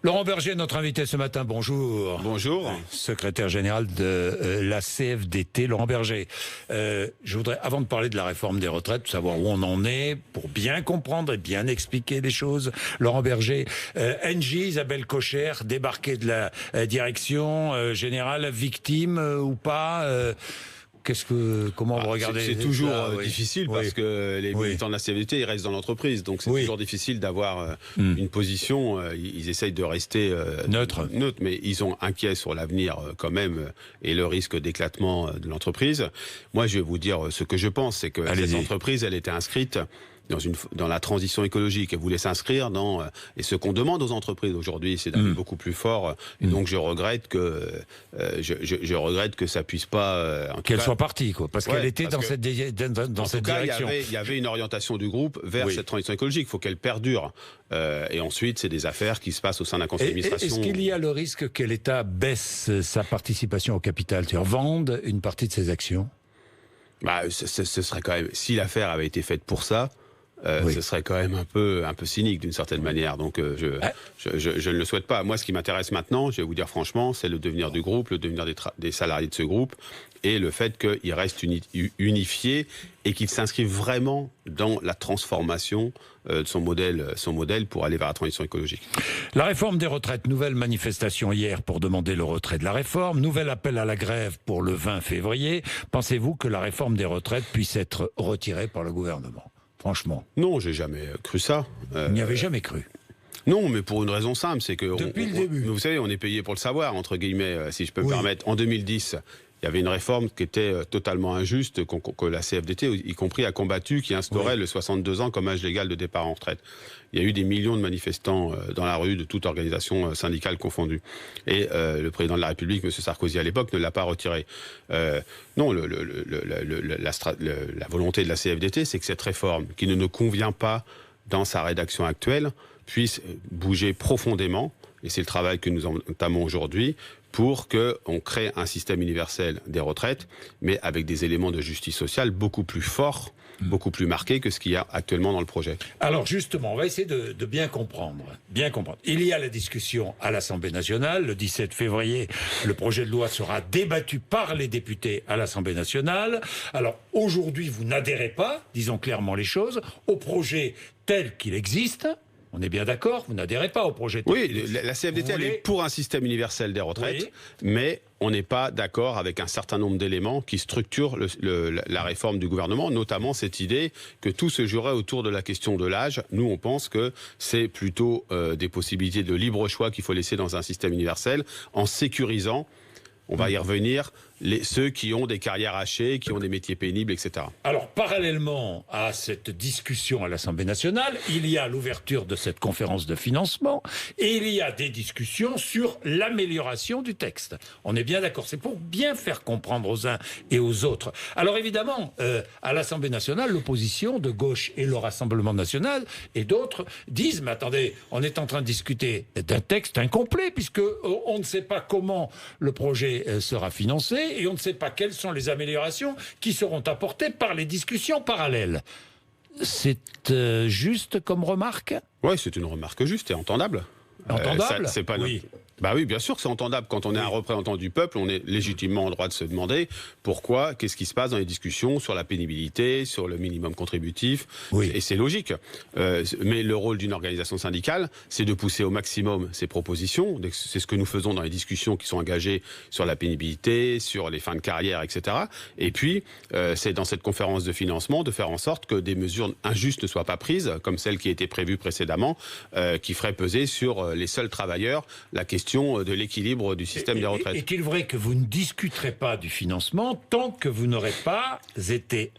Laurent Berger, notre invité ce matin, bonjour. Bonjour. Secrétaire général de la CFDT, Laurent Berger. Je voudrais, avant de parler de la réforme des retraites, savoir où on en est, pour bien comprendre et bien expliquer les choses. Laurent Berger, Engie, Isabelle Kocher, débarquée de la direction générale, victime ou pas comment vous regardez? C'est toujours difficile parce que les militants de la CFDT, ils restent dans l'entreprise. Donc c'est toujours difficile d'avoir une position. Ils essayent de rester neutres, mais ils sont inquiets sur l'avenir quand même et le risque d'éclatement de l'entreprise. Moi, je vais vous dire ce que je pense, c'est que cette entreprise, elle était inscrite dans la transition écologique. Elle voulait s'inscrire dans... Et ce qu'on demande aux entreprises aujourd'hui, c'est d'aller beaucoup plus fort. Et donc je regrette que je regrette que ça puisse pas... Qu'elle soit partie, quoi. Parce qu'elle était dans cette direction. Il y avait une orientation du groupe vers cette transition écologique. Il faut qu'elle perdure. Et ensuite, c'est des affaires qui se passent au sein d'un conseil d'administration. Est-ce qu'il y a le risque que l'État baisse sa participation au capital, c'est-à-dire vende une partie de ses actions? Ce serait quand même... Si l'affaire avait été faite pour ça... ce serait quand même un peu cynique d'une certaine manière. Donc je ne le souhaite pas. Moi, ce qui m'intéresse maintenant, je vais vous dire franchement, c'est le devenir du groupe, le devenir des salariés de ce groupe et le fait qu'il reste unifié et qu'il s'inscrive vraiment dans la transformation de son modèle pour aller vers la transition écologique. La réforme des retraites, nouvelle manifestation hier pour demander le retrait de la réforme, nouvel appel à la grève pour le 20 février. Pensez-vous que la réforme des retraites puisse être retirée par le gouvernement ? Franchement. Non, j'ai jamais cru ça. Vous n'y avez jamais cru? Non, mais pour une raison simple, c'est que... Depuis le début. Vous savez, on est payé pour le savoir, entre guillemets, si je peux me permettre. En 2010, il y avait une réforme qui était totalement injuste, que la CFDT, y compris, a combattu, qui instaurait le 62 ans comme âge légal de départ en retraite. Il y a eu des millions de manifestants dans la rue, de toute organisation syndicale confondue. Et le président de la République, M. Sarkozy, à l'époque, ne l'a pas retiré. Non, la volonté de la CFDT, c'est que cette réforme, qui ne nous convient pas dans sa rédaction actuelle, puisse bouger profondément, et c'est le travail que nous entamons aujourd'hui, pour qu'on crée un système universel des retraites, mais avec des éléments de justice sociale beaucoup plus forts, beaucoup plus marqués que ce qu'il y a actuellement dans le projet. Alors justement, on va essayer de bien comprendre. Il y a la discussion à l'Assemblée nationale. Le 17 février, le projet de loi sera débattu par les députés à l'Assemblée nationale. Alors aujourd'hui, vous n'adhérez pas, disons clairement les choses, au projet tel qu'il existe. On est bien d'accord, vous n'adhérez pas au projet de... Oui, la CFDT, elle est pour un système universel des retraites, mais on n'est pas d'accord avec un certain nombre d'éléments qui structurent la réforme du gouvernement, notamment cette idée que tout se jouerait autour de la question de l'âge. Nous, on pense que c'est plutôt des possibilités de libre choix qu'il faut laisser dans un système universel, en sécurisant, on va y revenir, ceux qui ont des carrières hachées, qui ont des métiers pénibles, etc. Alors, parallèlement à cette discussion à l'Assemblée nationale, il y a l'ouverture de cette conférence de financement et il y a des discussions sur l'amélioration du texte. On est bien d'accord, c'est pour bien faire comprendre aux uns et aux autres. Alors évidemment, à l'Assemblée nationale, l'opposition de gauche et le Rassemblement national et d'autres disent « Mais attendez, on est en train de discuter d'un texte incomplet puisque on ne sait pas comment le projet sera financé. Et on ne sait pas quelles sont les améliorations qui seront apportées par les discussions parallèles. » C'est juste comme remarque? Oui, c'est une remarque juste et entendable. Entendable? C'est pas Bah oui, bien sûr que c'est entendable. Quand on est un représentant du peuple, on est légitimement en droit de se demander pourquoi, qu'est-ce qui se passe dans les discussions sur la pénibilité, sur le minimum contributif. Et c'est logique. Mais le rôle d'une organisation syndicale, c'est de pousser au maximum ses propositions. C'est ce que nous faisons dans les discussions qui sont engagées sur la pénibilité, sur les fins de carrière, etc. Et puis, c'est dans cette conférence de financement de faire en sorte que des mesures injustes ne soient pas prises, comme celle qui a été prévue précédemment, qui ferait peser sur les seuls travailleurs la question de l'équilibre du système des retraites. Est-il vrai que vous ne discuterez pas du financement tant que vous n'aurez pas été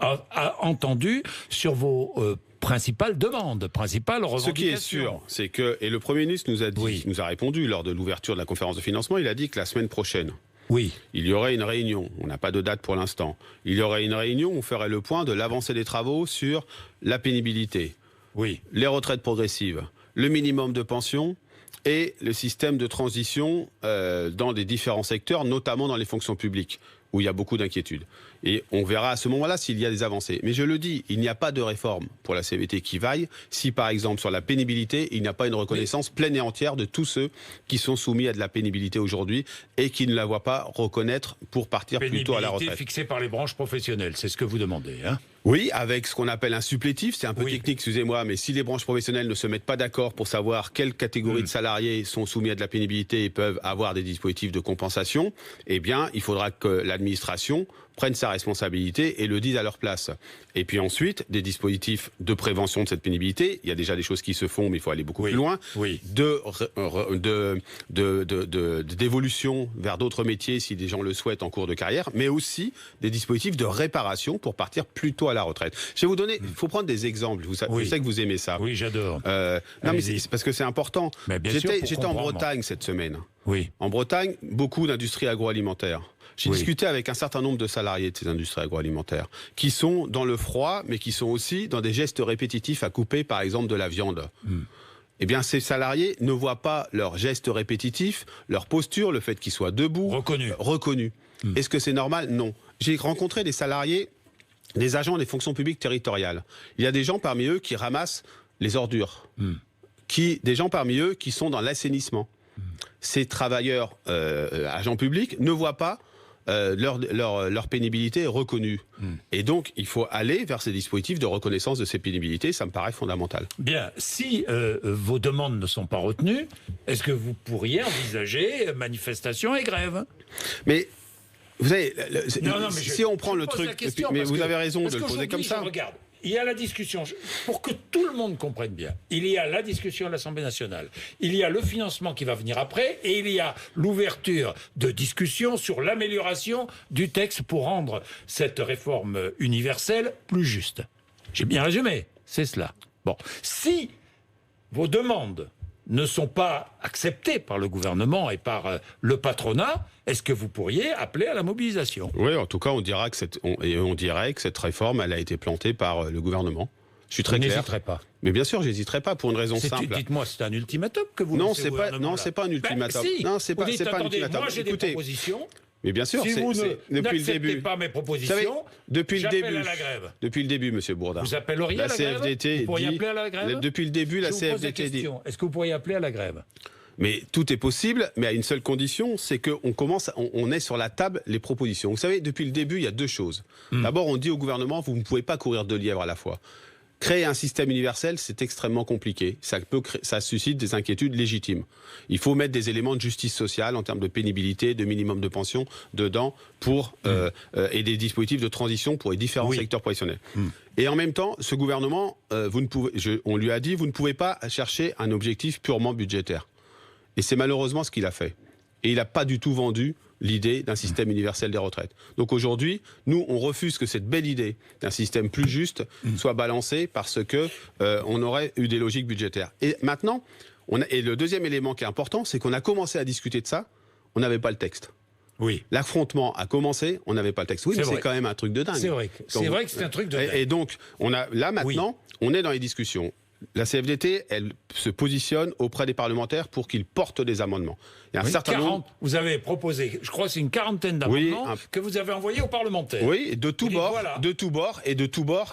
entendu sur vos principales demandes, principales revendications? Ce qui est sûr, c'est que, et le Premier ministre nous a dit, nous a répondu lors de l'ouverture de la conférence de financement, il a dit que la semaine prochaine, il y aurait une réunion, on n'a pas de date pour l'instant, il y aurait une réunion où on ferait le point de l'avancée des travaux sur la pénibilité, les retraites progressives, le minimum de pension et le système de transition dans les différents secteurs, notamment dans les fonctions publiques, où il y a beaucoup d'inquiétudes. Et on verra à ce moment-là s'il y a des avancées. Mais je le dis, il n'y a pas de réforme pour la CFDT qui vaille si, par exemple, sur la pénibilité, il n'y a pas une reconnaissance pleine et entière de tous ceux qui sont soumis à de la pénibilité aujourd'hui et qui ne la voient pas reconnaître pour partir plus tôt à la retraite. Pénibilité fixée par les branches professionnelles, c'est ce que vous demandez, hein? Oui, avec ce qu'on appelle un supplétif, c'est un peu technique, excusez-moi, mais si les branches professionnelles ne se mettent pas d'accord pour savoir quelles catégories de salariés sont soumis à de la pénibilité et peuvent avoir des dispositifs de compensation, eh bien, il faudra que l'administration prenne sa responsabilité et le dise à leur place. Et puis ensuite, des dispositifs de prévention de cette pénibilité. Il y a déjà des choses qui se font, mais il faut aller beaucoup plus loin. D'évolution vers d'autres métiers si des gens le souhaitent en cours de carrière, mais aussi des dispositifs de réparation pour partir plus tôt à la retraite. Je vais vous donner, il faut prendre des exemples. Je sais que vous aimez ça. Oui, j'adore. Non, mais c'est parce que c'est important. J'étais en Bretagne cette semaine. Oui. En Bretagne, beaucoup d'industries agroalimentaires. J'ai discuté avec un certain nombre de salariés de ces industries agroalimentaires qui sont dans le froid, mais qui sont aussi dans des gestes répétitifs à couper, par exemple, de la viande. Eh bien, ces salariés ne voient pas leurs gestes répétitifs, leur posture, le fait qu'ils soient debout, reconnus. Est-ce que c'est normal? Non. J'ai rencontré des salariés, des agents des fonctions publiques territoriales. Il y a des gens parmi eux qui ramassent les ordures, des gens parmi eux qui sont dans l'assainissement. Ces travailleurs, agents publics, ne voient pas leur pénibilité reconnue. Et donc, il faut aller vers ces dispositifs de reconnaissance de ces pénibilités, ça me paraît fondamental. Bien, si vos demandes ne sont pas retenues, est-ce que vous pourriez envisager manifestation et grève? Mais vous savez, si on prend le truc, mais vous avez raison de le poser comme ça. Regarde, il y a la discussion, pour que tout le monde comprenne bien, il y a la discussion à l'Assemblée nationale, il y a le financement qui va venir après, et il y a l'ouverture de discussions sur l'amélioration du texte pour rendre cette réforme universelle plus juste. J'ai bien résumé, c'est cela. Bon, si vos demandes ne sont pas acceptées par le gouvernement et par le patronat, est-ce que vous pourriez appeler à la mobilisation? Oui, en tout cas, on dirait que cette réforme, elle a été plantée par le gouvernement. Je suis très clair. Vous n'hésiterez pas. Mais bien sûr, j'hésiterai pas pour une raison simple. Dites-moi, c'est un ultimatum que vous non, lancez c'est pas un ultimatum. Si. Non, c'est pas un ultimatum. Moi, j'ai des propositions. Mais bien sûr, si vous depuis le début. Pas mes propositions, j'appelle à la grève. Depuis le début, Monsieur Bourdin. Vous appelleriez à la grève? Vous pourriez appeler à la grève? Depuis le début, la CFDT dit. Est-ce que vous pourriez appeler à la grève? Mais tout est possible, mais à une seule condition, c'est qu'on est sur la table les propositions. Vous savez, depuis le début, il y a deux choses. D'abord, on dit au gouvernement, vous ne pouvez pas courir deux lièvres à la fois. Créer un système universel, c'est extrêmement compliqué. Ça suscite des inquiétudes légitimes. Il faut mettre des éléments de justice sociale en termes de pénibilité, de minimum de pension dedans et des dispositifs de transition pour les différents secteurs professionnels. Et en même temps, ce gouvernement, on lui a dit, vous ne pouvez pas chercher un objectif purement budgétaire. Et c'est malheureusement ce qu'il a fait. Et il n'a pas du tout vendu l'idée d'un système universel des retraites. Donc aujourd'hui, nous, on refuse que cette belle idée d'un système plus juste soit balancée parce que on aurait eu des logiques budgétaires. Et maintenant, et le deuxième élément qui est important, c'est qu'on a commencé à discuter de ça, on n'avait pas le texte. Oui. L'affrontement a commencé, on n'avait pas le texte. Oui, mais c'est quand même un truc de dingue. C'est vrai que c'est un truc de dingue. Et donc, maintenant, on est dans les discussions. La CFDT, elle se positionne auprès des parlementaires pour qu'ils portent des amendements. Il y a un certain nombre... Vous avez proposé, je crois que c'est une quarantaine d'amendements que vous avez envoyés aux parlementaires. Oui, de tous bords, et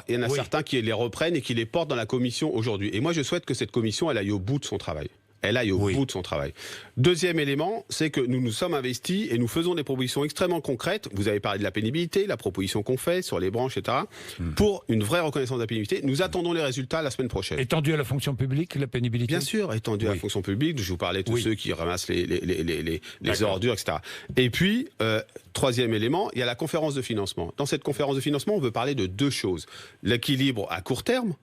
il y en a certains qui les reprennent et qui les portent dans la commission aujourd'hui. Et moi, je souhaite que cette commission, elle aille au bout de son travail. Bout de son travail. Deuxième élément, c'est que nous nous sommes investis et nous faisons des propositions extrêmement concrètes. Vous avez parlé de la pénibilité, la proposition qu'on fait sur les branches, etc. Pour une vraie reconnaissance de la pénibilité. Nous attendons les résultats la semaine prochaine. Étendu à la fonction publique, la pénibilité? Bien sûr, étendu à la fonction publique. Je vous parlais de tous ceux qui ramassent les ordures, etc. Et puis, troisième élément, il y a la conférence de financement. Dans cette conférence de financement, on veut parler de deux choses. L'équilibre à court terme,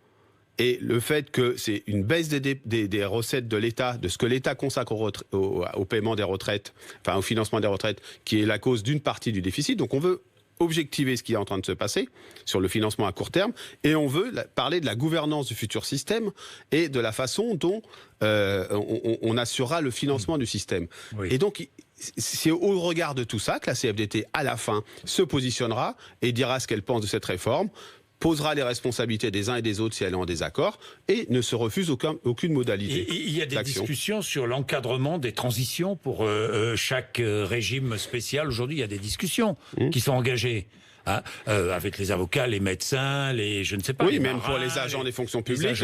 et le fait que c'est une baisse des recettes de l'État, de ce que l'État consacre au paiement des retraites, enfin au financement des retraites, qui est la cause d'une partie du déficit. Donc on veut objectiver ce qui est en train de se passer sur le financement à court terme, et on veut parler de la gouvernance du futur système et de la façon dont on assurera le financement du système. Et donc, c'est au regard de tout ça que la CFDT, à la fin, se positionnera et dira ce qu'elle pense de cette réforme. posera les responsabilités des uns et des autres si elle est en désaccord, et ne se refuse aucune modalité. Il y a des discussions sur l'encadrement des transitions pour chaque régime spécial. Aujourd'hui, il y a des discussions qui sont engagées. Hein, avec les avocats, les médecins, je ne sais pas. Oui, même marins, pour les agents des fonctions publiques.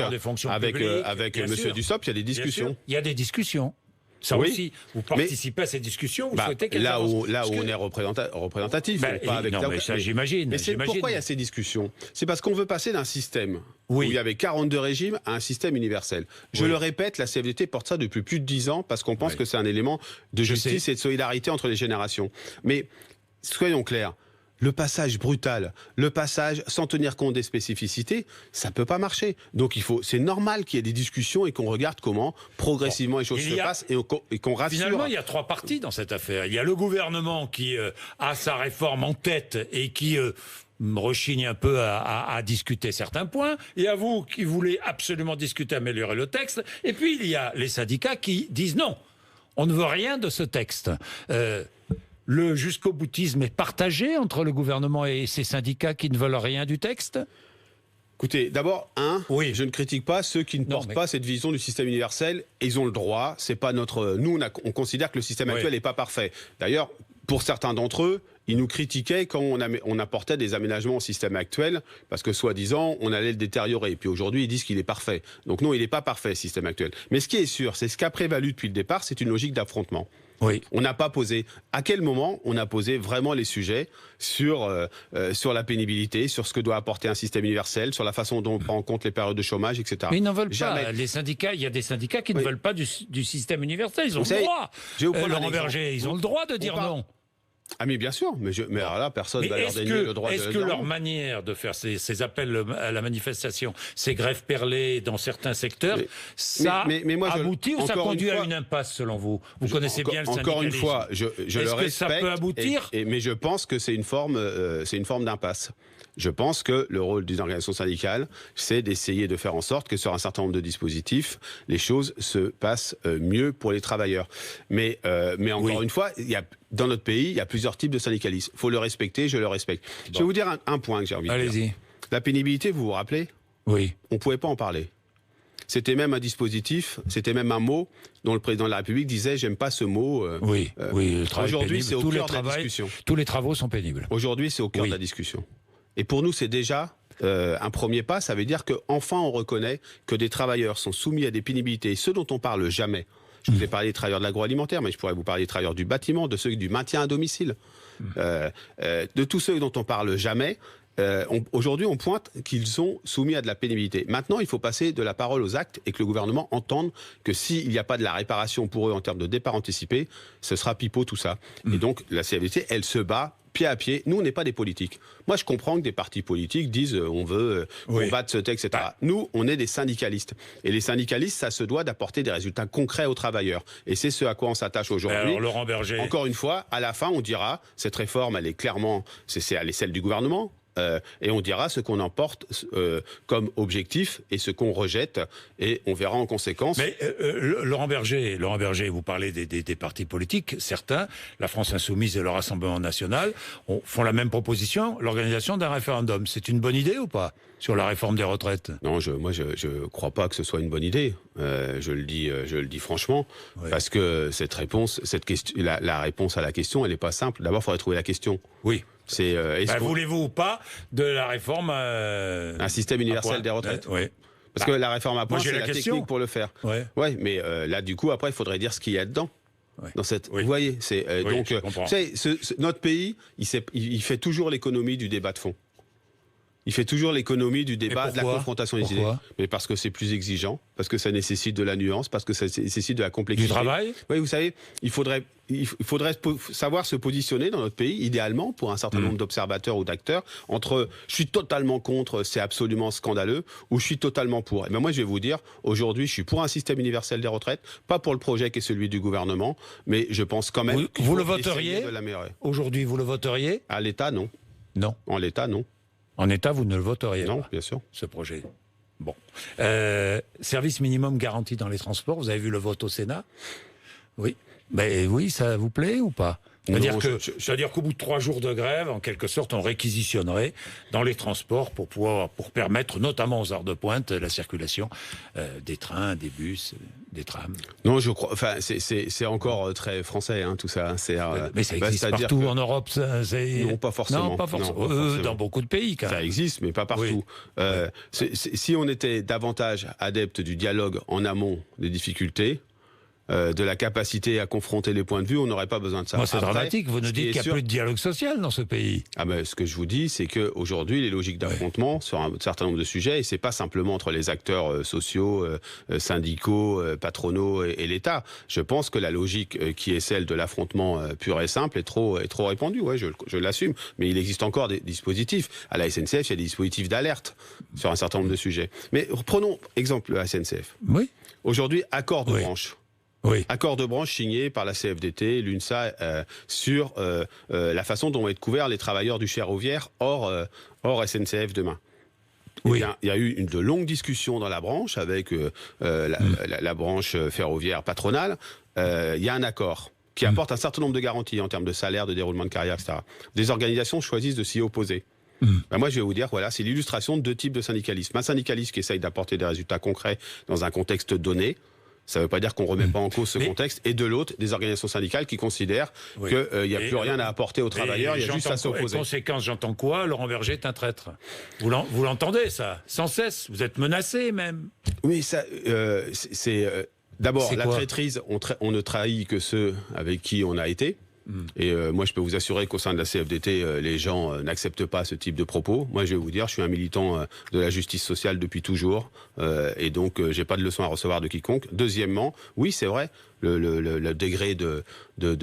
Avec Monsieur Dussopt, il y a des discussions. Il y a des discussions. Ça aussi, vous participez à ces discussions, vous souhaitez qu'elles avancent. Là où on est représentatif, pas avec non, mais ça, j'imagine. Mais pourquoi il y a ces discussions? C'est parce qu'on veut passer d'un système où il y avait 42 régimes à un système universel. Je le répète, la CFDT porte ça depuis plus de 10 ans parce qu'on pense que c'est un élément de justice et de solidarité entre les générations. Mais soyons clairs. Le passage brutal, le passage sans tenir compte des spécificités, ça peut pas marcher. Donc c'est normal qu'il y ait des discussions et qu'on regarde comment progressivement les choses se passent et qu'on rassure. Finalement, il y a trois parties dans cette affaire. Il y a le gouvernement qui a sa réforme en tête et qui rechigne un peu à discuter certains points. Il y a vous qui voulez absolument discuter, améliorer le texte. Et puis il y a les syndicats qui disent non, on ne veut rien de ce texte. Le jusqu'au-boutisme est partagé entre le gouvernement et ses syndicats qui ne veulent rien du texte? Écoutez, d'abord, je ne critique pas ceux qui ne portent pas cette vision du système universel. Ils ont le droit. C'est pas notre. Nous, on considère que le système actuel n'est pas parfait. D'ailleurs, pour certains d'entre eux, ils nous critiquaient quand on apportait des aménagements au système actuel, parce que soi-disant, on allait le détériorer. Et puis aujourd'hui, ils disent qu'il est parfait. Donc non, il n'est pas parfait, le système actuel. Mais ce qui est sûr, c'est ce qui a prévalu depuis le départ, c'est une logique d'affrontement. Oui. On n'a pas posé. À quel moment on a posé vraiment les sujets sur la pénibilité, sur ce que doit apporter un système universel, sur la façon dont on prend en compte les périodes de chômage, etc. Mais ils n'en veulent pas. Les syndicats, il y a des syndicats qui ne veulent pas du système universel. Ils ont le droit. Laurent Berger, ils ont le droit de dire non. Ah mais bien sûr, mais alors là, personne ne va leur dénier le droit de... Est-ce que leur manière de faire ces appels à la manifestation, ces grèves perlées dans certains secteurs, ça aboutit ou ça conduit à une impasse selon vous? Vous connaissez bien le syndicalisme. Encore une fois, je le respecte. Est-ce que ça peut aboutir? Mais je pense que c'est une forme d'impasse. Je pense que le rôle d'une organisation syndicale, c'est d'essayer de faire en sorte que sur un certain nombre de dispositifs, les choses se passent mieux pour les travailleurs. Mais encore une fois, dans notre pays, il y a plusieurs types de syndicalisme. Il faut le respecter, je le respecte. Bon. Je vais vous dire un point que j'ai envie de dire. Allez-y. La pénibilité, vous vous rappelez? Oui. On ne pouvait pas en parler. C'était même un dispositif, c'était même un mot dont le président de la République disait « j'aime pas ce mot ». Oui, le travail aujourd'hui, c'est au cœur de la discussion. Tous les travaux sont pénibles. Aujourd'hui, c'est au cœur de la discussion. Et pour nous, c'est déjà un premier pas. Ça veut dire qu'enfin, on reconnaît que des travailleurs sont soumis à des pénibilités. Et ceux dont on parle jamais. Je vous ai parlé des travailleurs de l'agroalimentaire, mais je pourrais vous parler des travailleurs du bâtiment, de ceux du maintien à domicile, de tous ceux dont on parle jamais. Aujourd'hui, on pointe qu'ils sont soumis à de la pénibilité. Maintenant, il faut passer de la parole aux actes et que le gouvernement entende que s'il n'y a pas de la réparation pour eux en termes de départ anticipé, ce sera pipeau tout ça. Et donc, la CFDT, elle se bat pied à pied. Nous, on n'est pas des politiques. Moi, je comprends que des partis politiques disent on veut combattre ce texte, etc. Nous, on est des syndicalistes. Et les syndicalistes, ça se doit d'apporter des résultats concrets aux travailleurs. Et c'est ce à quoi on s'attache aujourd'hui. Alors, Laurent Berger. Encore une fois, à la fin, on dira cette réforme, elle est clairement, elle est celle du gouvernement. Et on dira ce qu'on emporte comme objectif et ce qu'on rejette, et on verra en conséquence. Mais Laurent Berger, vous parlez des partis politiques. Certains, la France Insoumise et le Rassemblement National, font la même proposition, l'organisation d'un référendum. C'est une bonne idée ou pas sur la réforme des retraites? Non, moi je crois pas que ce soit une bonne idée. Je le dis franchement, parce que la réponse à la question, elle n'est pas simple. D'abord, il faudrait trouver la question. Oui. Voulez-vous ou pas de la réforme un système universel des retraites? Oui. Parce que la réforme à points, c'est la technique pour le faire. Ouais, mais là, du coup, après, il faudrait dire ce qu'il y a dedans. Dans cette, vous voyez, donc, vous savez, notre pays, il fait toujours l'économie du débat de fond. Il fait toujours l'économie du débat, de la confrontation des idées. Mais parce que c'est plus exigeant, parce que ça nécessite de la nuance, parce que ça nécessite de la complexité. Du travail? Oui, vous savez, il faudrait savoir se positionner dans notre pays, idéalement, pour un certain nombre d'observateurs ou d'acteurs, entre « je suis totalement contre, c'est absolument scandaleux » ou « je suis totalement pour ». Et ben moi, je vais vous dire, aujourd'hui, je suis pour un système universel des retraites, pas pour le projet qui est celui du gouvernement, mais je pense quand même qu'il faut essayer de l'améliorer. Aujourd'hui, vous le voteriez? À l'État, non. Non. En l'État, non. En État, vous ne le voteriez pas? Non, bien sûr. Ce projet. Bon. Service minimum garanti dans les transports, vous avez vu le vote au Sénat? Oui. Oui, ça vous plaît ou pas? C'est-à-dire qu'au bout de 3 jours de grève, en quelque sorte, on réquisitionnerait dans les transports pour permettre, notamment aux heures de pointe, la circulation des trains, des bus, des trams. Non, je crois. Enfin, c'est encore très français, hein, tout ça. Mais ça existe partout en Europe. Non, pas forcément. Non, pas forcément. Dans beaucoup de pays, quand même. Ça existe, mais pas partout. Oui. Si on était davantage adepte du dialogue en amont des difficultés, de la capacité à confronter les points de vue, on n'aurait pas besoin de ça. Moi, c'est dramatique. Vous nous dites qu'il n'y a plus de dialogue social dans ce pays. Ah ben, ce que je vous dis, c'est qu'aujourd'hui, les logiques d'affrontement sur un certain nombre de sujets, et c'est pas simplement entre les acteurs sociaux, syndicaux, patronaux et l'État. Je pense que la logique qui est celle de l'affrontement pur et simple est trop répandue. Ouais, je l'assume. Mais il existe encore des dispositifs. À la SNCF, il y a des dispositifs d'alerte sur un certain nombre de sujets. Mais prenons exemple la SNCF. Oui. Aujourd'hui, accord de branche. Oui. Accord de branche signé par la CFDT, l'UNSA, sur la façon dont vont être couverts les travailleurs du ferroviaire hors SNCF demain. Oui. Il y a eu de longues discussions dans la branche avec la branche ferroviaire patronale. Il y a un accord qui apporte un certain nombre de garanties en termes de salaire, de déroulement de carrière, etc. Des organisations choisissent de s'y opposer. Ben moi, je vais vous dire, voilà, c'est l'illustration de 2 types de syndicalisme. Un syndicaliste qui essaye d'apporter des résultats concrets dans un contexte donné. Ça ne veut pas dire qu'on ne remet pas en cause ce contexte. Et de l'autre, des organisations syndicales qui considèrent qu'il n'y a plus rien à apporter aux travailleurs, il y a juste à s'opposer. En conséquence, j'entends quoi? Laurent Berger est un traître. Vous l'entendez, ça? Sans cesse. Vous êtes menacé, même. Oui, ça, c'est... D'abord, la traîtrise, on ne trahit que ceux avec qui on a été. Et moi, je peux vous assurer qu'au sein de la CFDT, les gens n'acceptent pas ce type de propos. Moi, je vais vous dire, je suis un militant de la justice sociale depuis toujours, et donc j'ai pas de leçons à recevoir de quiconque. Deuxièmement, oui, c'est vrai, le degré de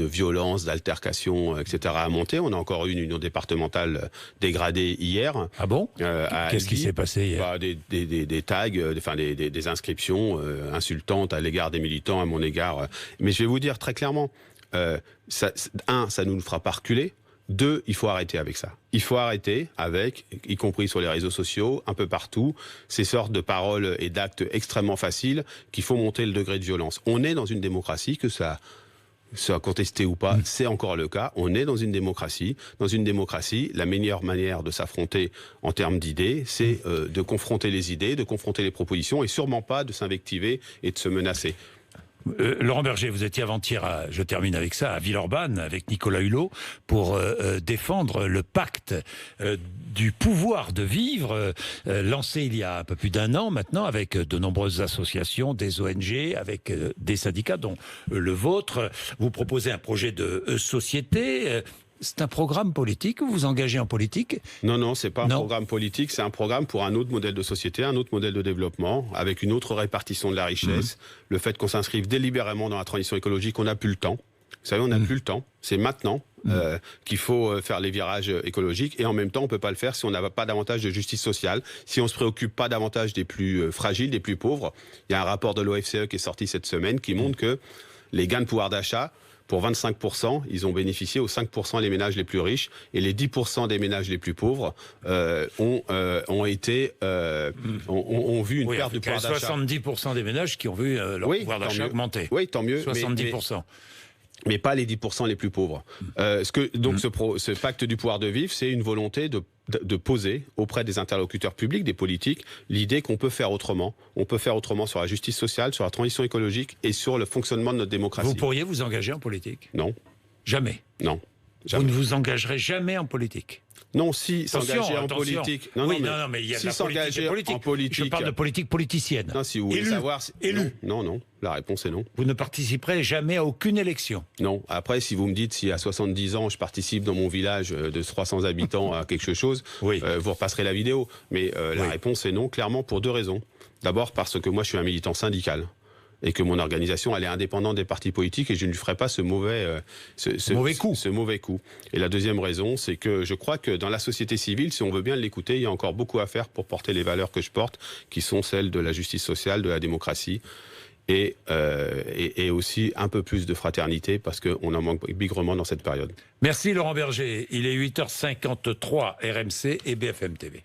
violence, d'altercation, etc. a monté. On a encore eu une union départementale dégradée hier. Ah bon? Qu'est-ce qui s'est passé hier? Des tags, des inscriptions insultantes à l'égard des militants, à mon égard. Mais je vais vous dire très clairement, ça ne nous fera pas reculer. 2, il faut arrêter avec ça. Il faut arrêter avec, y compris sur les réseaux sociaux, un peu partout, ces sortes de paroles et d'actes extrêmement faciles qu'il faut monter le degré de violence. On est dans une démocratie, que ça soit contesté ou pas, c'est encore le cas. On est dans une démocratie. Dans une démocratie, la meilleure manière de s'affronter en termes d'idées, c'est de confronter les idées, de confronter les propositions et sûrement pas de s'invectiver et de se menacer. Laurent Berger, vous étiez avant-hier, je termine avec ça, à Villeurbanne, avec Nicolas Hulot, pour défendre le pacte du pouvoir de vivre, lancé il y a un peu plus d'1 an maintenant, avec de nombreuses associations, des ONG, avec des syndicats, dont le vôtre. Vous proposez un projet de société. C'est un programme politique? Vous vous engagez en politique? Non, c'est pas un programme politique, c'est un programme pour un autre modèle de société, un autre modèle de développement, avec une autre répartition de la richesse, le fait qu'on s'inscrive délibérément dans la transition écologique, on n'a plus le temps. Vous savez, on n'a plus le temps. C'est maintenant qu'il faut faire les virages écologiques, et en même temps, on peut pas le faire si on n'a pas davantage de justice sociale, si on se préoccupe pas davantage des plus fragiles, des plus pauvres. Il y a un rapport de l'OFCE qui est sorti cette semaine qui montre que les gains de pouvoir d'achat, pour 25%, ils ont bénéficié aux 5% les ménages les plus riches, et les 10% des ménages les plus pauvres ont vu une perte de pouvoir d'achat. 70% des ménages qui ont vu leur pouvoir d'achat augmenter. Oui, tant mieux. 70%. Mais pas les 10% les plus pauvres. Donc ce pacte du pouvoir de vivre, c'est une volonté de poser auprès des interlocuteurs publics, des politiques, l'idée qu'on peut faire autrement. On peut faire autrement sur la justice sociale, sur la transition écologique et sur le fonctionnement de notre démocratie. Vous pourriez vous engager en politique? Non. Jamais? Non. Jamais. Vous ne vous engagerez jamais en politique? Non, si s'engager en politique. Non, mais il y a de la politique en politique. Je parle de politique politicienne. Non, si vous voulez savoir. Élu. Non. La réponse est non. Vous ne participerez jamais à aucune élection? Non. Après, si vous me dites si à 70 ans, je participe dans mon village de 300 habitants à quelque chose, vous repasserez la vidéo. Mais la réponse est non, clairement, pour 2 raisons. D'abord, parce que moi, je suis un militant syndical. Et que mon organisation, elle est indépendante des partis politiques, et je ne lui ferai pas ce mauvais coup. Et la deuxième raison, c'est que je crois que dans la société civile, si on veut bien l'écouter, il y a encore beaucoup à faire pour porter les valeurs que je porte, qui sont celles de la justice sociale, de la démocratie, et aussi un peu plus de fraternité, parce qu'on en manque bigrement dans cette période. Merci Laurent Berger. Il est 8h53, RMC et BFM TV.